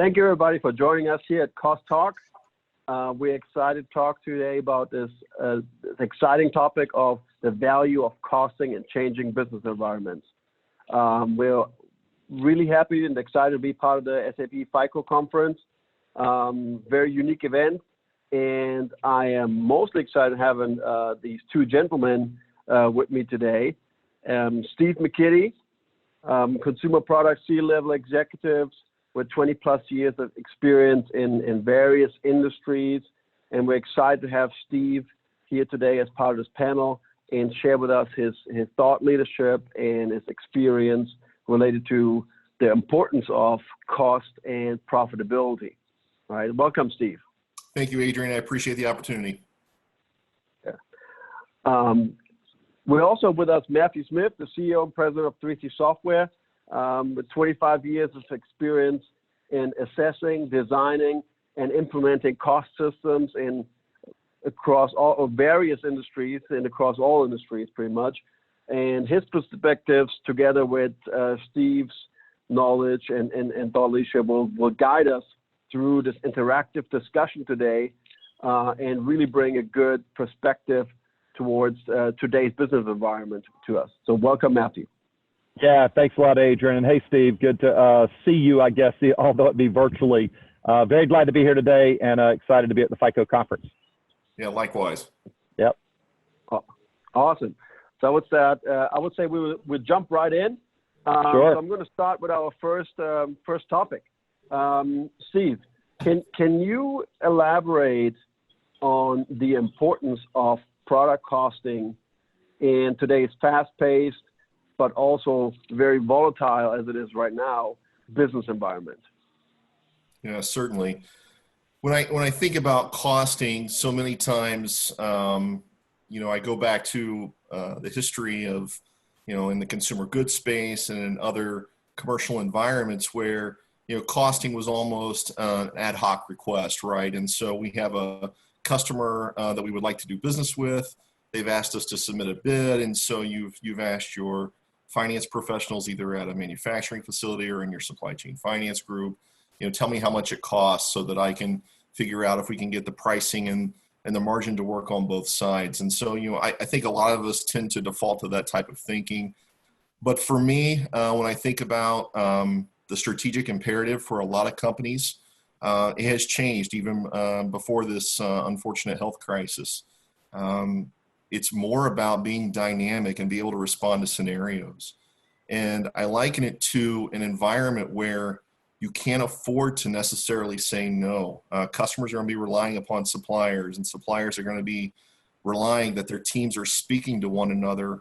Thank you, everybody, for joining us here at Cost Talk. We're excited to talk today about this exciting topic of the value of costing and changing business environments. We're really happy and excited to be part of the SAP FICO conference. Very unique event, and I am mostly excited having these two gentlemen with me today. Steve McKitty, consumer product C-level executives with 20 plus years of experience in various industries. And we're excited to have Steve here today as part of this panel and share with us his thought leadership and his experience related to the importance of cost and profitability. All right, welcome, Steve. Thank you, Adrian. I appreciate the opportunity. Yeah. We're also with us Matthew Smith, the CEO and president of 3C Software, with 25 years of experience in assessing, designing, and implementing cost systems across all various industries and across all industries pretty much. And his perspectives together with Steve's knowledge and thought leadership will guide us through this interactive discussion today and really bring a good perspective towards today's business environment to us. So welcome, Matthew. Yeah, thanks a lot, Adrian. And hey, Steve, good to see you, I guess, although it be virtually. Very glad to be here today and excited to be at the FICO conference. Yeah, likewise. Yep. Awesome. So with that, I would say we'll jump right in. Sure. So I'm going to start with our first topic. Steve, can you elaborate on the importance of product costing in today's fast-paced, but also very volatile as it is right now, business environment? Yeah, certainly. When I think about costing, so many times, I go back to the history of, in the consumer goods space and in other commercial environments where, costing was almost an ad hoc request, right? And so we have a customer that we would like to do business with. They've asked us to submit a bid, and so you've asked your finance professionals either at a manufacturing facility or in your supply chain finance group, tell me how much it costs so that I can figure out if we can get the pricing and the margin to work on both sides. And so, I think a lot of us tend to default to that type of thinking. But for me, when I think about the strategic imperative for a lot of companies, it has changed even before this unfortunate health crisis. It's more about being dynamic and be able to respond to scenarios. And I liken it to an environment where you can't afford to necessarily say no. Customers are going to be relying upon suppliers, and suppliers are going to be relying that their teams are speaking to one another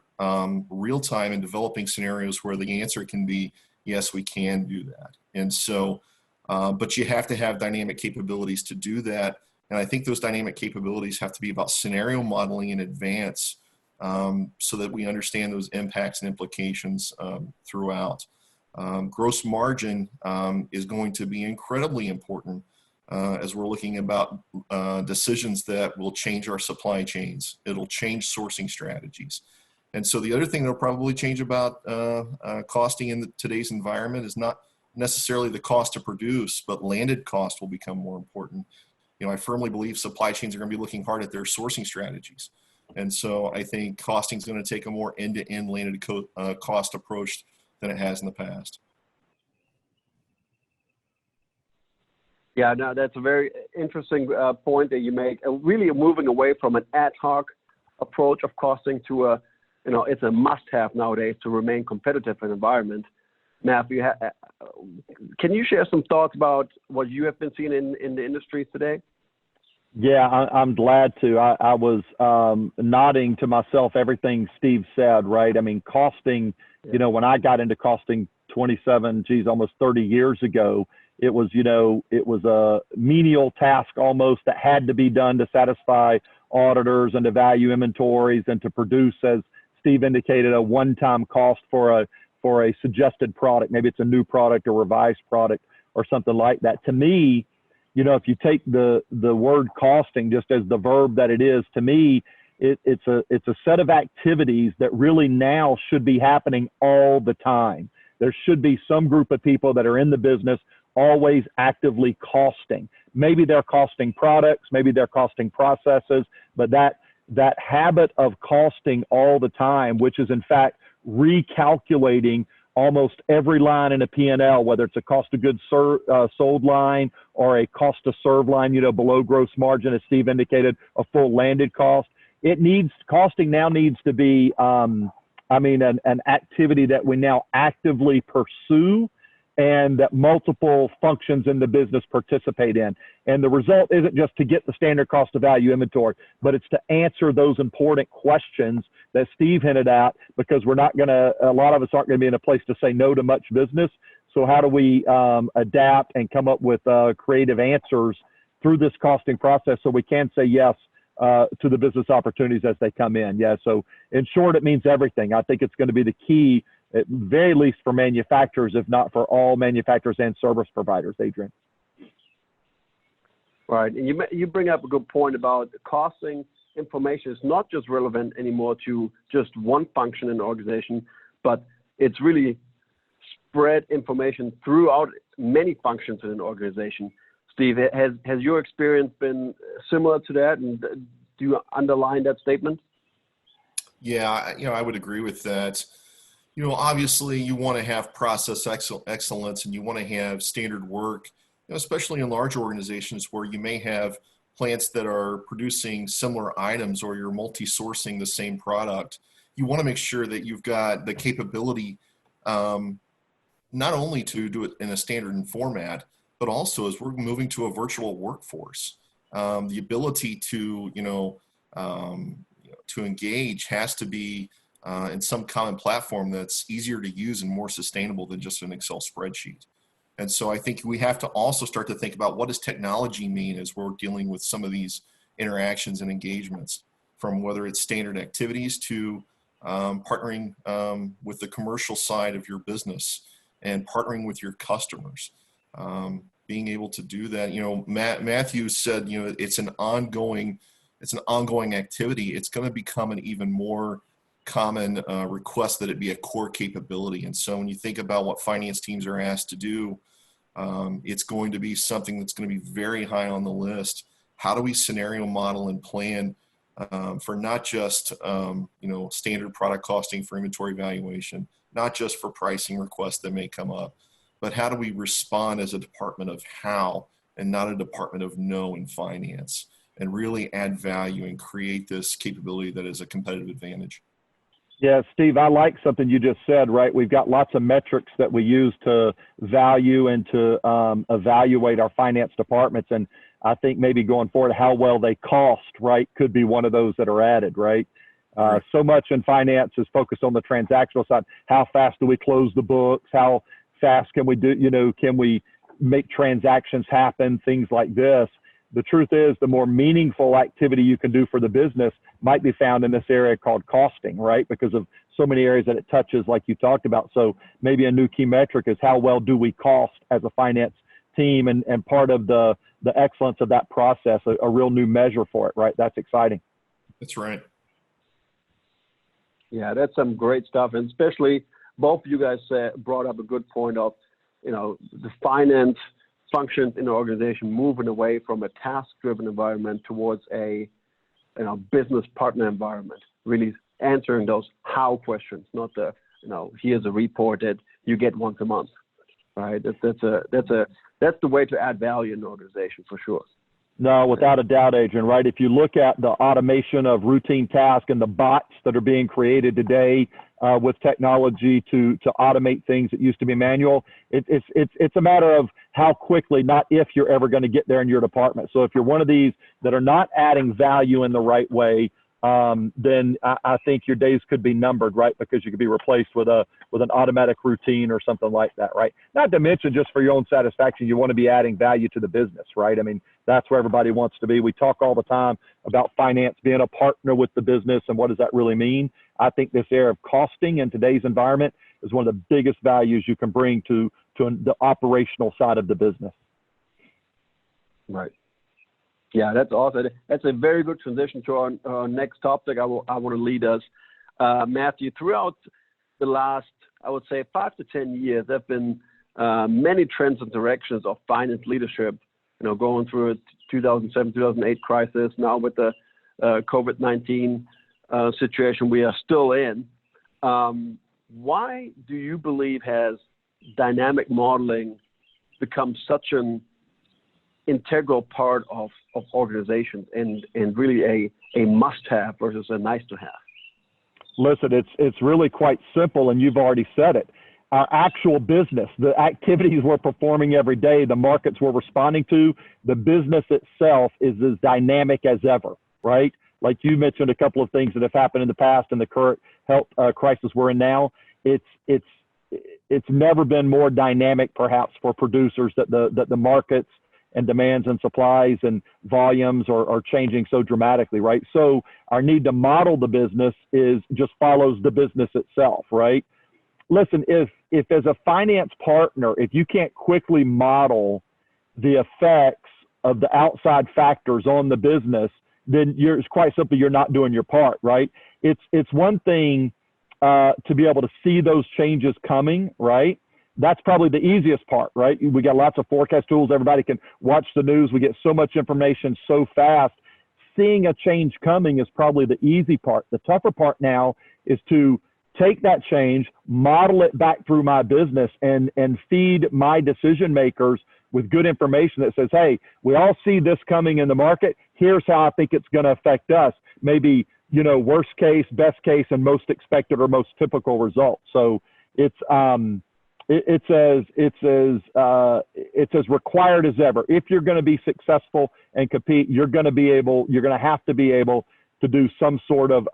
real time and developing scenarios where the answer can be, yes, we can do that. And so, but you have to have dynamic capabilities to do that. And I think those dynamic capabilities have to be about scenario modeling in advance so that we understand those impacts and implications throughout. Gross margin is going to be incredibly important as we're looking about decisions that will change our supply chains. It'll change sourcing strategies. And so the other thing that'll probably change about costing in today's environment is not necessarily the cost to produce, but landed cost will become more important. I firmly believe supply chains are going to be looking hard at their sourcing strategies. And so I think costing is going to take a more end-to-end landed cost approach than it has in the past. Yeah, no, that's a very interesting point that you make. Really moving away from an ad hoc approach of costing to it's a must-have nowadays to remain competitive in an environment. Matthew, can you share some thoughts about what you have been seeing in the industry today? Yeah, I'm glad to. I was nodding to myself everything Steve said, right? I mean, costing, when I got into costing almost 30 years ago, it was a menial task almost that had to be done to satisfy auditors and to value inventories and to produce, as Steve indicated, a one-time cost for a suggested product. Maybe it's a new product or revised product or something like that. To me, if you take the word costing just as the verb that it is, to me, it's a set of activities that really now should be happening all the time. There should be some group of people that are in the business always actively costing. Maybe they're costing products, maybe they're costing processes, but that habit of costing all the time, which is in fact recalculating almost every line in a P&L, whether it's a cost of goods sold line or a cost to serve line, below gross margin, as Steve indicated, a full landed cost. Costing now needs to be, an activity that we now actively pursue and that multiple functions in the business participate in. And the result isn't just to get the standard cost of value inventory, but it's to answer those important questions that Steve hinted at, because a lot of us aren't going to be in a place to say no to much business. So how do we adapt and come up with creative answers through this costing process so we can say yes to the business opportunities as they come in? Yeah. So in short, it means everything. I think it's going to be the key, at very least for manufacturers, if not for all manufacturers and service providers, Adrian. Right. And you bring up a good point about costing information is not just relevant anymore to just one function in the organization, but it's really spread information throughout many functions in an organization. Steve, has your experience been similar to that? And do you underline that statement? Yeah, I would agree with that. Obviously you want to have process excellence and you want to have standard work, especially in large organizations where you may have plants that are producing similar items or you're multi-sourcing the same product. You want to make sure that you've got the capability not only to do it in a standard format, but also as we're moving to a virtual workforce, the ability to, to engage has to be in some common platform that's easier to use and more sustainable than just an Excel spreadsheet. And so I think we have to also start to think about what does technology mean as we're dealing with some of these interactions and engagements, from whether it's standard activities to partnering with the commercial side of your business and partnering with your customers. Being able to do that, Matthew said, it's an ongoing activity. It's going to become an even more common request that it be a core capability. And so when you think about what finance teams are asked to do, it's going to be something that's going to be very high on the list. How do we scenario model and plan for not just, standard product costing for inventory valuation, not just for pricing requests that may come up, but how do we respond as a department of how and not a department of no in finance, and really add value and create this capability that is a competitive advantage? Yeah, Steve, I like something you just said, right? We've got lots of metrics that we use to value and to evaluate our finance departments. And I think maybe going forward, how well they cost, right, could be one of those that are added, right? So much in finance is focused on the transactional side. How fast do we close the books? How fast can we do, can we make transactions happen? Things like this. The truth is, the more meaningful activity you can do for the business might be found in this area called costing, right? Because of so many areas that it touches, like you talked about. So maybe a new key metric is how well do we cost as a finance team, and part of the excellence of that process, a real new measure for it, right? That's exciting. That's right. Yeah, that's some great stuff. And especially both of you guys brought up a good point of, the finance functions in the organization moving away from a task-driven environment towards a business partner environment, really answering those how questions, not the here's a report that you get once a month, right? That's the way to add value in the organization for sure. No, without a doubt, Adrian, right? If you look at the automation of routine tasks and the bots that are being created today with technology to automate things that used to be manual, it's a matter of how quickly, not if you're ever going to get there in your department. So if you're one of these that are not adding value in the right way, then I think your days could be numbered, right? Because you could be replaced with an automatic routine or something like that, right? Not to mention, just for your own satisfaction, you want to be adding value to the business, right? I mean, that's where everybody wants to be. We talk all the time about finance being a partner with the business, and what does that really mean? I think this area of costing in today's environment is one of the biggest values you can bring to the operational side of the business. Right. Yeah, that's awesome. That's a very good transition to our next topic. I want to lead us. Matthew, throughout the last, I would say, 5 to 10 years, there have been many trends and directions of finance leadership, going through a 2007, 2008 crisis, now with the COVID-19 situation we are still in. Why do you believe has dynamic modeling become such an integral part of organizations and really a must-have versus a nice-to-have? Listen, it's really quite simple, and you've already said it. Our actual business, the activities we're performing every day, the markets we're responding to, the business itself is as dynamic as ever, right? Like you mentioned a couple of things that have happened in the past and the current health crisis we're in now. It's never been more dynamic, perhaps, for producers that the markets and demands and supplies and volumes are changing so dramatically, right? So our need to model the business just follows the business itself, right? Listen, if as a finance partner, if you can't quickly model the effects of the outside factors on the business, then it's quite simply you're not doing your part, right? It's one thing to be able to see those changes coming, right? That's probably the easiest part, right? We got lots of forecast tools. Everybody can watch the news. We get so much information so fast. Seeing a change coming is probably the easy part. The tougher part now is to take that change, model it back through my business, and feed my decision makers with good information that says, hey, we all see this coming in the market. Here's how I think it's going to affect us. Maybe, worst case, best case, and most expected or most typical results. So it's as required as ever. If you're going to be successful and compete, you're going to have to be able to do some sort of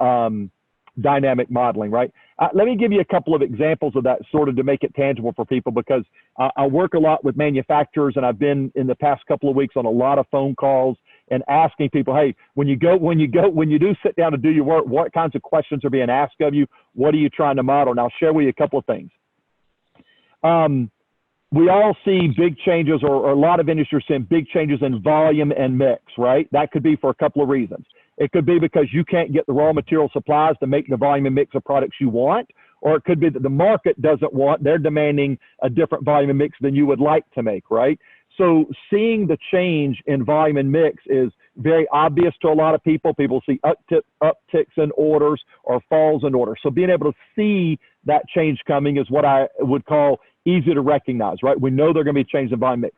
dynamic modeling, right? Let me give you a couple of examples of that sort of to make it tangible for people, because I work a lot with manufacturers, and I've been in the past couple of weeks on a lot of phone calls and asking people, hey, when you do sit down to do your work, what kinds of questions are being asked of you? What are you trying to model? And I'll share with you a couple of things. We all see big changes, or a lot of industries seeing big changes in volume and mix, right? That could be for a couple of reasons. It could be because you can't get the raw material supplies to make the volume and mix of products you want, or it could be that the market doesn't want, they're demanding a different volume and mix than you would like to make, right? So seeing the change in volume and mix is very obvious to a lot of people. People see upticks in orders or falls in orders. So being able to see that change coming is what I would call easy to recognize, right? We know they're going to be changes in volume mix.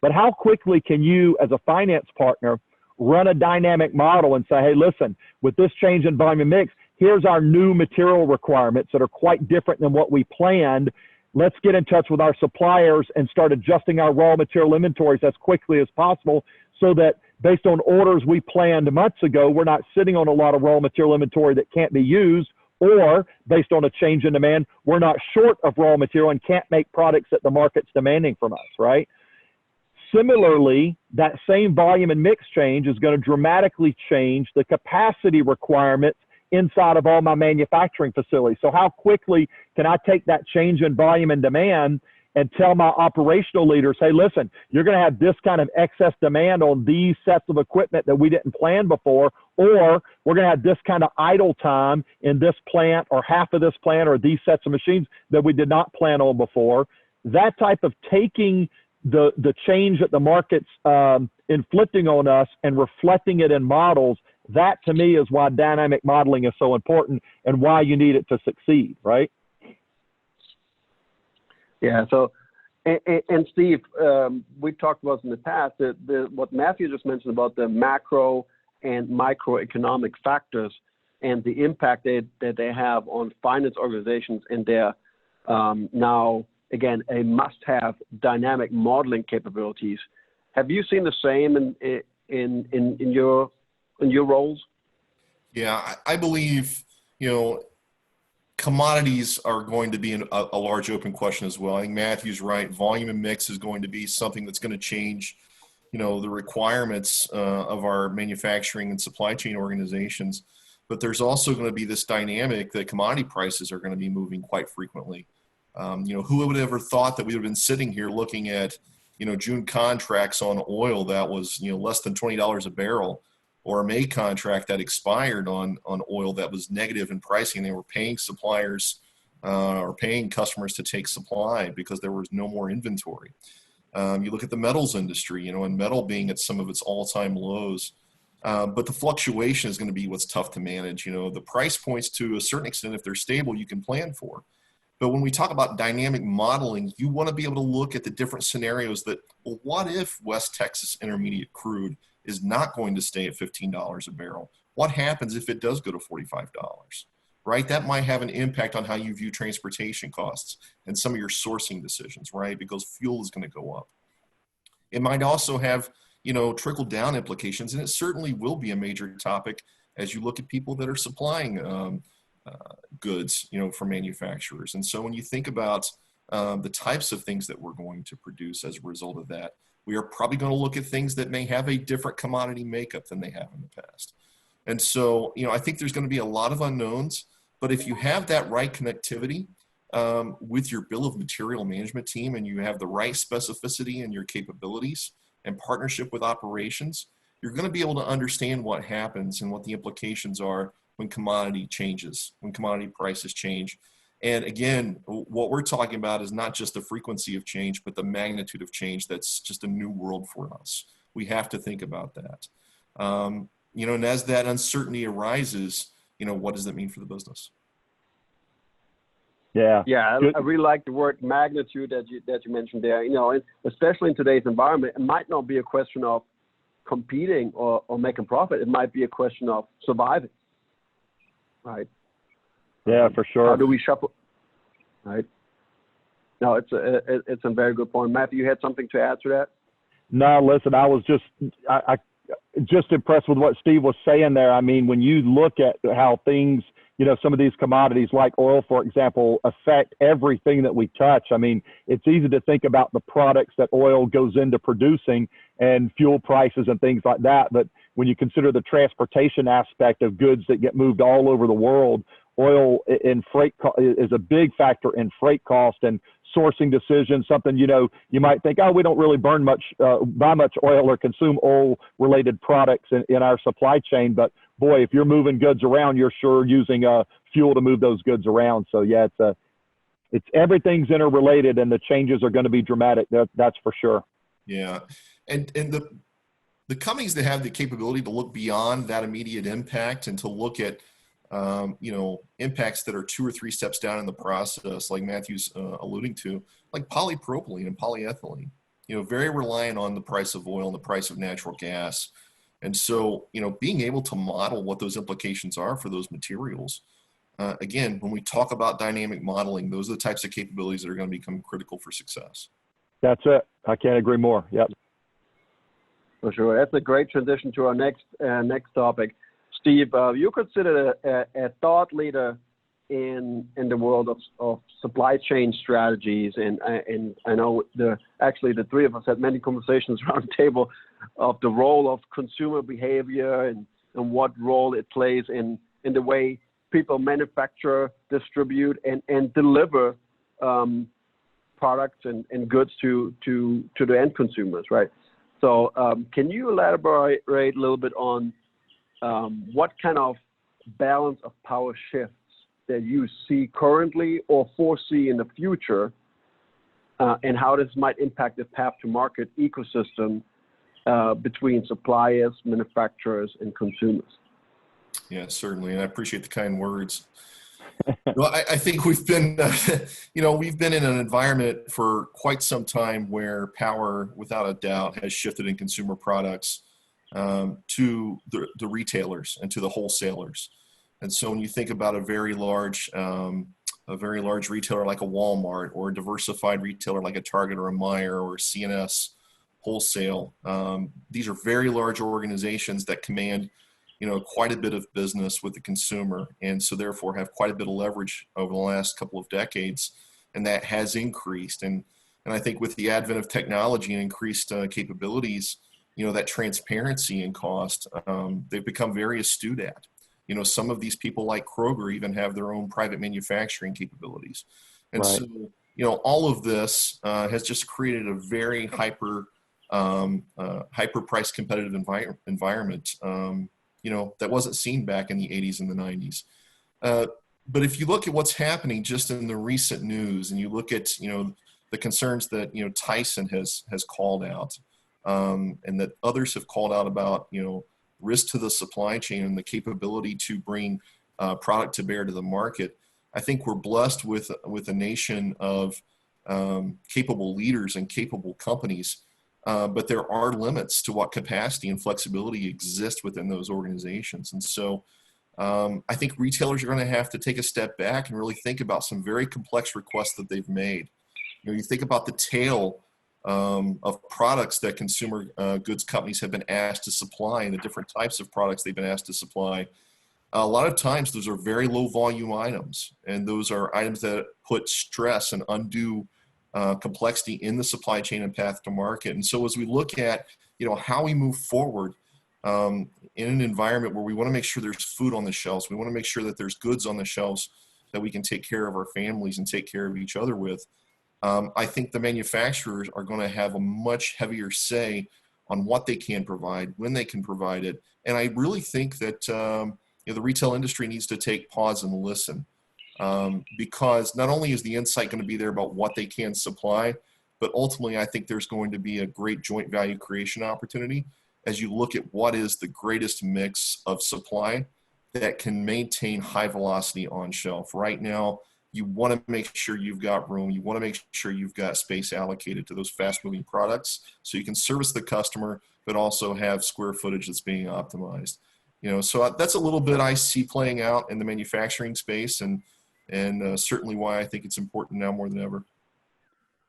But how quickly can you, as a finance partner, run a dynamic model and say, hey, listen, with this change in volume and mix, here's our new material requirements that are quite different than what we planned. Let's get in touch with our suppliers and start adjusting our raw material inventories as quickly as possible, so that based on orders we planned months ago, we're not sitting on a lot of raw material inventory that can't be used, or based on a change in demand, we're not short of raw material and can't make products that the market's demanding from us, right? Similarly, that same volume and mix change is going to dramatically change the capacity requirements inside of all my manufacturing facilities. So how quickly can I take that change in volume and demand and tell my operational leaders, hey, listen, you're going to have this kind of excess demand on these sets of equipment that we didn't plan before, or we're going to have this kind of idle time in this plant or half of this plant or these sets of machines that we did not plan on before. That type of taking the change that the market's inflicting on us and reflecting it in models, that to me is why dynamic modeling is so important and why you need it to succeed, right? Yeah. So, and Steve, we talked about in the past what Matthew just mentioned about the macro and microeconomic factors and the impact that they have on finance organizations and their now, again, a must-have dynamic modeling capabilities. Have you seen the same in your roles? Yeah, I believe, commodities are going to be a large open question as well. I think Matthew's right. Volume and mix is going to be something that's going to change, the requirements of our manufacturing and supply chain organizations. But there's also going to be this dynamic that commodity prices are going to be moving quite frequently. Who would have ever thought that we would have been sitting here looking at, June contracts on oil that was, less than $20 a barrel, or a May contract that expired on oil that was negative in pricing. They were paying suppliers or paying customers to take supply because there was no more inventory. You look at the metals industry, and metal being at some of its all-time lows. But the fluctuation is going to be what's tough to manage. The price points, to a certain extent, if they're stable, you can plan for. But when we talk about dynamic modeling, you want to be able to look at the different scenarios that, well, what if West Texas Intermediate crude is not going to stay at $15 a barrel? What happens if it does go to $45, right? That might have an impact on how you view transportation costs and some of your sourcing decisions, right? Because fuel is going to go up. It might also have, trickle down implications, and it certainly will be a major topic as you look at people that are supplying goods, for manufacturers. And so when you think about the types of things that we're going to produce as a result of that, we are probably going to look at things that may have a different commodity makeup than they have in the past. And so, I think there's going to be a lot of unknowns, but if you have that right connectivity with your bill of material management team, and you have the right specificity in your capabilities and partnership with operations, you're going to be able to understand what happens and what the implications are when commodity changes, when commodity prices change. And again, what we're talking about is not just the frequency of change, but the magnitude of change. That's just a new world for us. We have to think about that. And as that uncertainty arises, what does that mean for the business? Yeah. Yeah, I really like the word magnitude that you mentioned there. Especially in today's environment, it might not be a question of competing or making profit. It might be a question of surviving. Right. Yeah, for sure. How do we shuffle? Right. No, it's a very good point. Matthew, you had something to add to that? No, listen, I was just impressed with what Steve was saying there. I mean, when you look at how things, some of these commodities like oil, for example, affect everything that we touch. I mean, it's easy to think about the products that oil goes into producing and fuel prices and things like that. But when you consider the transportation aspect of goods that get moved all over the world, oil and freight is a big factor in freight cost and sourcing decisions. Something, you might think, we don't really buy much oil or consume oil related products in our supply chain. But boy, if you're moving goods around, you're sure using fuel to move those goods around. So yeah, it's everything's interrelated, and the changes are going to be dramatic. That's for sure. Yeah. And the companies that have the capability to look beyond that immediate impact and to look at impacts that are 2 or 3 steps down in the process, like Matthew's alluding to, like polypropylene and polyethylene, very reliant on the price of oil and the price of natural gas. And so, being able to model what those implications are for those materials, again, when we talk about dynamic modeling, those are the types of capabilities that are going to become critical for success. That's it. I can't agree more. Yep. For sure. That's a great transition to our next topic. Steve, you're considered a thought leader in the world of supply chain strategies, and I know the three of us had many conversations around the table of the role of consumer behavior and what role it plays in the way people manufacture, distribute, and deliver products and goods to the end consumers, right? So can you elaborate a little bit on what kind of balance of power shifts that you see currently or foresee in the future, and how this might impact the path to market ecosystem between suppliers, manufacturers, and consumers? Yeah, certainly. And I appreciate the kind words. Well, I think we've been, we've been in an environment for quite some time where power, without a doubt, has shifted in consumer products to the retailers and to the wholesalers. And so when you think about a very large retailer like a Walmart, or a diversified retailer like a Target or a Meijer or a C&S Wholesale, these are very large organizations that command quite a bit of business with the consumer, and so therefore have quite a bit of leverage over the last couple of decades, and that has increased. And I think with the advent of technology and increased capabilities, that transparency and cost, they've become very astute at. Some of these people like Kroger even have their own private manufacturing capabilities. And right. So, all of this has just created a very hyper price competitive environment, that wasn't seen back in the 80s and the 90s. But if you look at what's happening just in the recent news, and you look at, you know, the concerns that, you know, Tyson has called out, and that others have called out about, you know, risk to the supply chain and the capability to bring product to bear to the market. I think we're blessed with a nation of capable leaders and capable companies, but there are limits to what capacity and flexibility exist within those organizations. And so I think retailers are going to have to take a step back and really think about some very complex requests that they've made. You know, you think about the tail of products that consumer goods companies have been asked to supply, and the different types of products they've been asked to supply. A lot of times those are very low volume items, and those are items that put stress and undue complexity in the supply chain and path to market. And so as we look at, you know, how we move forward in an environment where we want to make sure there's food on the shelves, we want to make sure that there's goods on the shelves that we can take care of our families and take care of each other with. I think the manufacturers are going to have a much heavier say on what they can provide, when they can provide it. And I really think that you know, the retail industry needs to take pause and listen, because not only is the insight going to be there about what they can supply, but ultimately I think there's going to be a great joint value creation opportunity as you look at what is the greatest mix of supply that can maintain high velocity on shelf. Right now, you want to make sure you've got room. You want to make sure you've got space allocated to those fast moving products so you can service the customer, but also have square footage that's being optimized. You know, so that's a little bit I see playing out in the manufacturing space, and certainly why I think it's important now more than ever.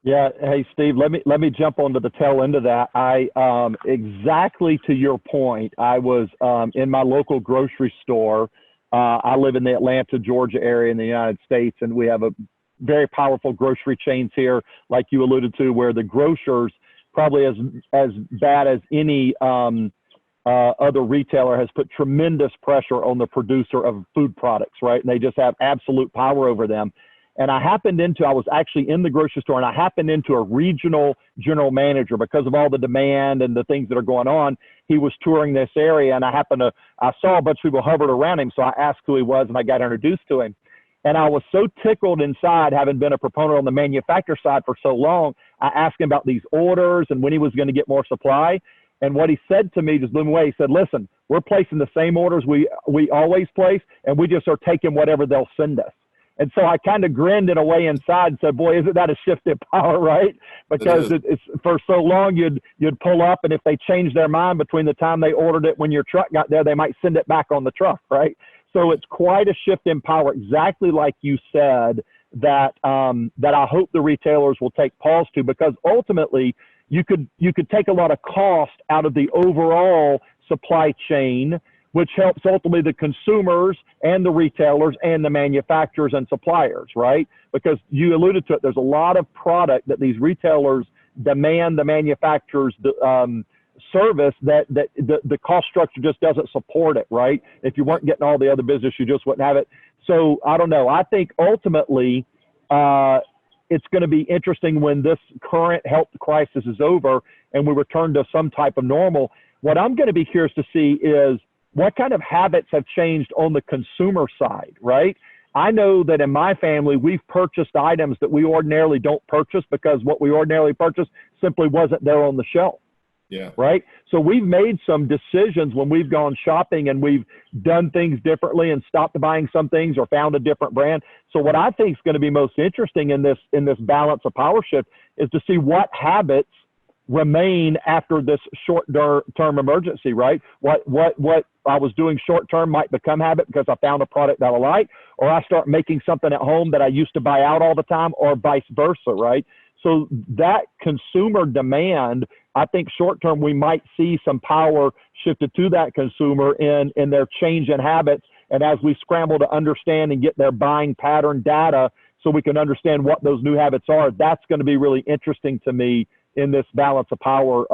Yeah. Hey, Steve, let me jump onto the tail end of that. Exactly to your point, I was in my local grocery store. I live in the Atlanta, Georgia area in the United States, and we have a very powerful grocery chains here, like you alluded to, where the grocers, probably as bad as any other retailer, has put tremendous pressure on the producer of food products, right? And they just have absolute power over them. And I was actually in the grocery store, and I happened into a regional general manager because of all the demand and the things that are going on. He was touring this area, and I saw a bunch of people hovered around him. So I asked who he was, and I got introduced to him. And I was so tickled inside, having been a proponent on the manufacturer side for so long. I asked him about these orders and when he was going to get more supply. And what he said to me just blew me away. He said, listen, we're placing the same orders we always place, and we just are taking whatever they'll send us. And so I kind of grinned in a way inside and said, boy, isn't that a shift in power, right? Because it's for so long you'd pull up, and if they changed their mind between the time they ordered it when your truck got there, they might send it back on the truck, right? So it's quite a shift in power, exactly like you said, that I hope the retailers will take pause to, because ultimately you could take a lot of cost out of the overall supply chain, which helps ultimately the consumers and the retailers and the manufacturers and suppliers, right? Because you alluded to it, there's a lot of product that these retailers demand the manufacturers service that the cost structure just doesn't support it, right? If you weren't getting all the other business, you just wouldn't have it. So I don't know. I think ultimately it's going to be interesting when this current health crisis is over and we return to some type of normal. What I'm going to be curious to see is what kind of habits have changed on the consumer side, right? I know that in my family, we've purchased items that we ordinarily don't purchase because what we ordinarily purchase simply wasn't there on the shelf. Yeah. Right. So we've made some decisions when we've gone shopping and we've done things differently and stopped buying some things or found a different brand. So what I think is going to be most interesting in this balance of power shift is to see what habits remain after this short-term emergency, right? What I was doing short-term might become habit because I found a product that I like, or I start making something at home that I used to buy out all the time, or vice versa, right? So that consumer demand, I think short-term we might see some power shifted to that consumer in their change in habits. And as we scramble to understand and get their buying pattern data so we can understand what those new habits are, that's going to be really interesting to me in this balance of power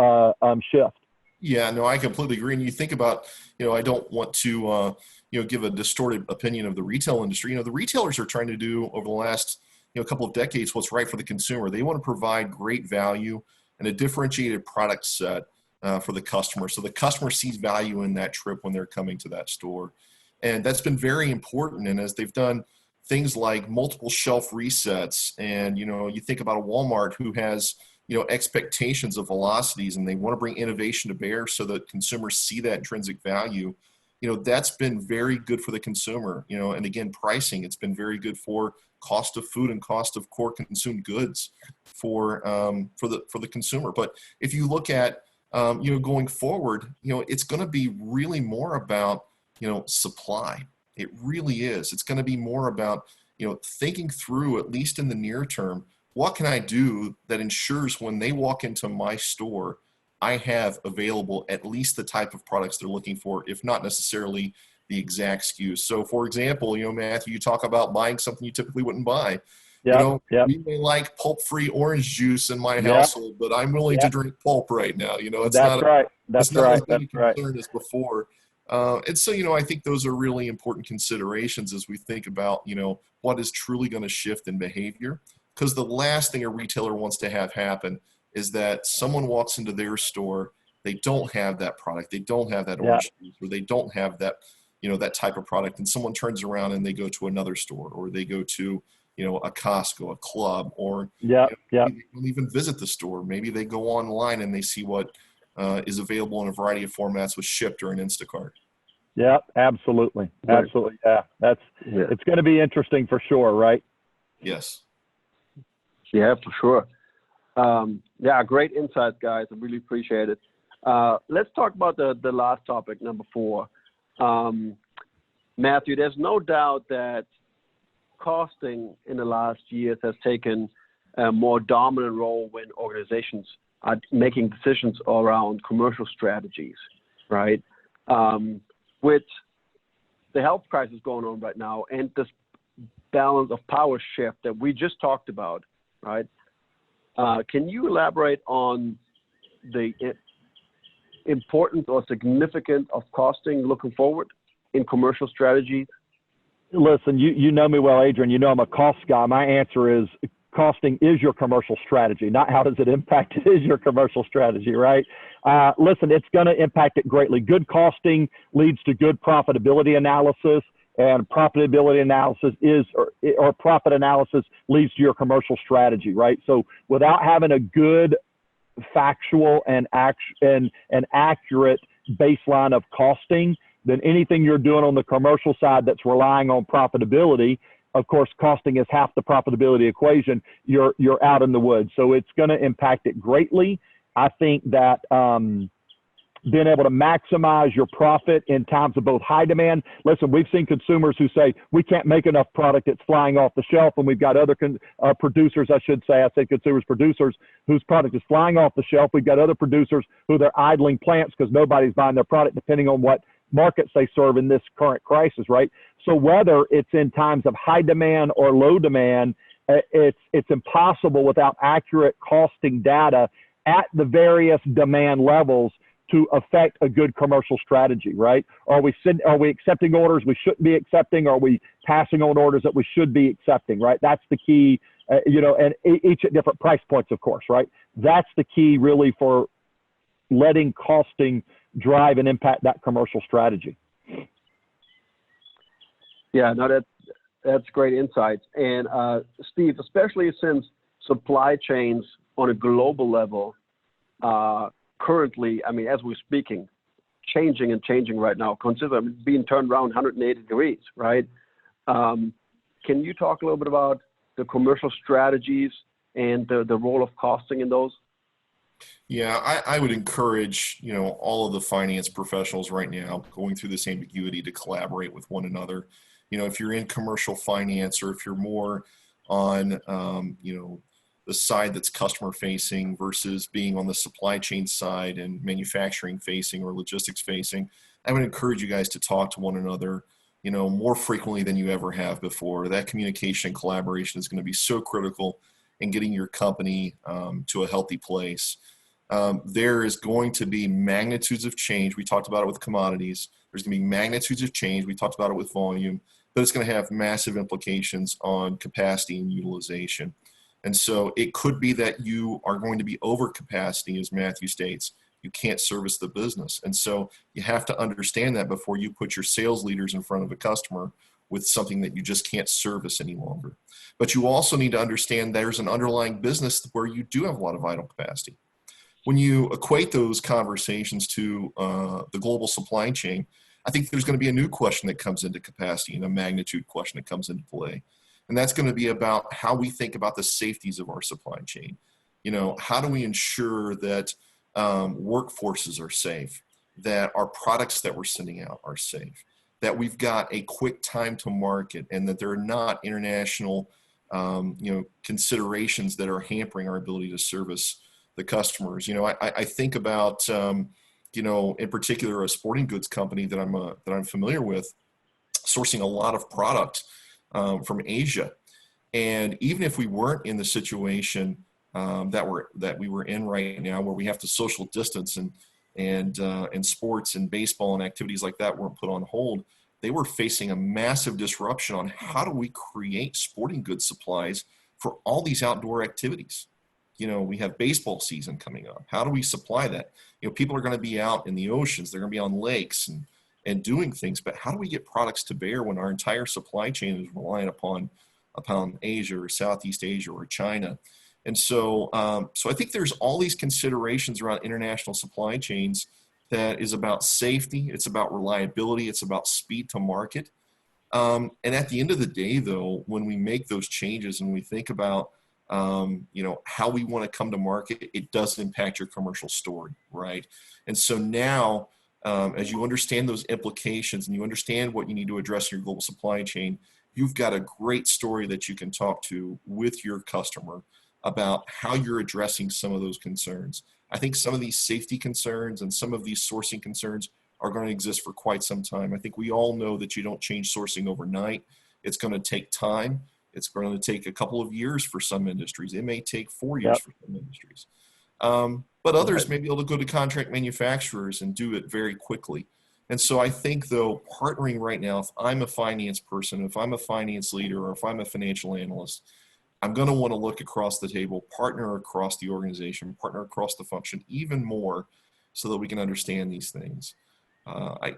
shift. Yeah, no, I completely agree. And you think about, I don't want to, give a distorted opinion of the retail industry. The retailers are trying to do over the last, couple of decades what's right for the consumer. They want to provide great value and a differentiated product set for the customer. So the customer sees value in that trip when they're coming to that store. And that's been very important. And as they've done things like multiple shelf resets. And, you think about a Walmart who has, expectations of velocities, and they want to bring innovation to bear so that consumers see that intrinsic value. That's been very good for the consumer, and again, pricing, it's been very good for cost of food and cost of core consumed goods for the consumer. But if you look at, going forward, it's going to be really more about, supply. It really is. It's going to be more about, thinking through, at least in the near term, what can I do that ensures when they walk into my store, I have available at least the type of products they're looking for, if not necessarily the exact SKUs. So for example, Matthew, you talk about buying something you typically wouldn't buy. Yeah. We may like pulp-free orange juice in my household, but I'm willing to drink pulp right now. It's That's not right. That's it's not right. as big a That's concern as before. And so, I think those are really important considerations as we think about, what is truly going to shift in behavior. Because the last thing a retailer wants to have happen is that someone walks into their store, they don't have that product, they don't have that orange juice, or they don't have that, that type of product, and someone turns around and they go to another store, or they go to, a Costco, a club, or maybe they don't even visit the store. Maybe they go online and they see what is available in a variety of formats with Shipt or an Instacart. Yeah, absolutely. Absolutely. Yeah. It's going to be interesting for sure, right? Yes. Yeah, for sure. Great insights, guys. I really appreciate it. Let's talk about the last topic, number 4. Matthew, there's no doubt that costing in the last years has taken a more dominant role when organizations are making decisions around commercial strategies, right? With the health crisis going on right now and this balance of power shift that we just talked about, right? Can you elaborate on the importance or significance of costing looking forward in commercial strategies? Listen, you know me well, Adrian. You know I'm a cost guy. My answer is costing is your commercial strategy, not how does it impact it, is your commercial strategy, right? Listen, it's going to impact it greatly. Good costing leads to good profitability analysis, and profitability analysis or profit analysis leads to your commercial strategy, right? So without having a good factual and accurate baseline of costing, then anything you're doing on the commercial side that's relying on profitability, of course, costing is half the profitability equation, you're out in the woods. So it's going to impact it greatly. I think that being able to maximize your profit in times of both high demand. Listen, we've seen consumers who say, we can't make enough product, it's flying off the shelf. And we've got other producers, I say consumers, producers, whose product is flying off the shelf. We've got other producers who they're idling plants because nobody's buying their product, depending on what markets they serve in this current crisis, right? So whether it's in times of high demand or low demand, it's impossible without accurate costing data at the various demand levels to affect a good commercial strategy, right? Are we accepting orders we shouldn't be accepting? Are we passing on orders that we should be accepting, right? That's the key, and each at different price points, of course, right? That's the key really for letting costing drive and impact that commercial strategy. Yeah, no, that's great insights. And Steve, especially since supply chains on a global level currently, I mean, as we're speaking, changing right now, consider being turned around 180 degrees, right? Can you talk a little bit about the commercial strategies and the role of costing in those? Yeah, I would encourage, all of the finance professionals right now going through this ambiguity to collaborate with one another. If you're in commercial finance, or if you're more on, the side that's customer facing versus being on the supply chain side and manufacturing facing or logistics facing, I would encourage you guys to talk to one another, more frequently than you ever have before. That communication and collaboration is going to be so critical in getting your company to a healthy place. There is going to be magnitudes of change. We talked about it with commodities. There's going to be magnitudes of change. We talked about it with volume, but it's going to have massive implications on capacity and utilization. And so it could be that you are going to be over capacity, as Matthew states. You can't service the business. And so you have to understand that before you put your sales leaders in front of a customer with something that you just can't service any longer. But you also need to understand there's an underlying business where you do have a lot of idle capacity. When you equate those conversations to the global supply chain, I think there's going to be a new question that comes into capacity and a magnitude question that comes into play. And that's going to be about how we think about the safeties of our supply chain. You know, how do we ensure that workforces are safe, that our products that we're sending out are safe, that we've got a quick time to market, and that there are not international considerations that are hampering our ability to service the customers. You know, I think about in particular a sporting goods company that I'm familiar with, sourcing a lot of product from Asia, and even if we weren't in the situation that we were in right now, where we have to social distance and sports and baseball and activities like that weren't put on hold, they were facing a massive disruption on how do we create sporting goods supplies for all these outdoor activities. You know, we have baseball season coming up. How do we supply that? You know, people are going to be out in the oceans. They're going to be on lakes and doing things. But how do we get products to bear when our entire supply chain is reliant upon Asia or Southeast Asia or China? And so I think there's all these considerations around international supply chains that is about safety. It's about reliability. It's about speed to market. And at the end of the day, though, when we make those changes and we think about how we want to come to market, it does impact your commercial story, right? And so now, as you understand those implications and you understand what you need to address in your global supply chain, you've got a great story that you can talk to with your customer about how you're addressing some of those concerns. I think some of these safety concerns and some of these sourcing concerns are going to exist for quite some time. I think we all know that you don't change sourcing overnight. It's going to take time. It's going to take a couple of years for some industries. It may take 4 years for some industries. But others may be able to go to contract manufacturers and do it very quickly. And so I think, though, partnering right now, if I'm a finance person, if I'm a finance leader, or if I'm a financial analyst, I'm going to want to look across the table, partner across the organization, partner across the function even more so that we can understand these things. I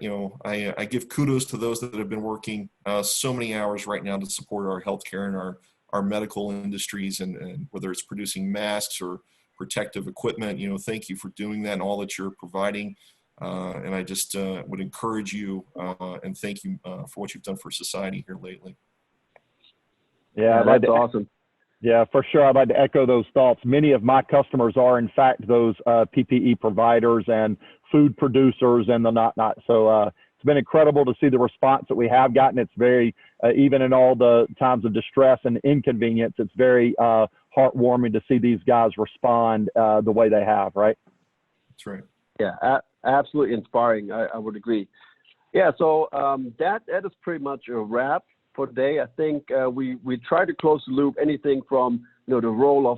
give kudos to those that have been working so many hours right now to support our healthcare and our medical industries, and whether it's producing masks or protective equipment, thank you for doing that and all that you're providing. And I just would encourage you and thank you for what you've done for society here lately. Yeah, that's awesome. Yeah, for sure. I'd like to echo those thoughts. Many of my customers are, in fact, those PPE providers and food producers and the not. So it's been incredible to see the response that we have gotten. It's very, even in all the times of distress and inconvenience, it's very heartwarming to see these guys respond the way they have, right? That's right. Yeah, absolutely inspiring. I would agree. Yeah, so that is pretty much a wrap for today. I think we try to close the loop, anything from the role of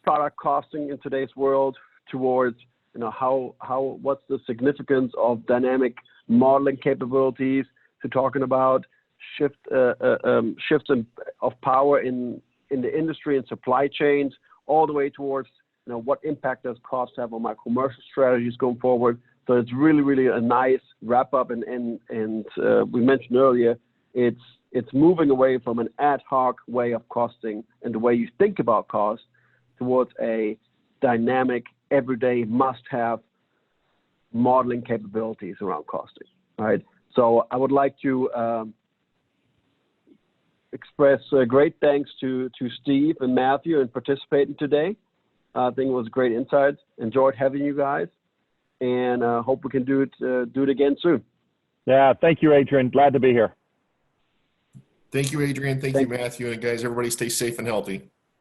product costing in today's world towards what's the significance of dynamic modeling capabilities, to talking about shifts of power in the industry and supply chains, all the way towards what impact does cost have on my commercial strategies going forward. So it's really a nice wrap up, and we mentioned earlier, it's moving away from an ad hoc way of costing and the way you think about cost towards a dynamic, everyday, must-have modeling capabilities around costing. All right. So I would like to express great thanks to Steve and Matthew in participating today. I think it was great insights. Enjoyed having you guys, and hope we can do it again soon. Yeah. Thank you, Adrian. Glad to be here. Thank you, Adrian. Thank you, Matthew. And guys, everybody stay safe and healthy.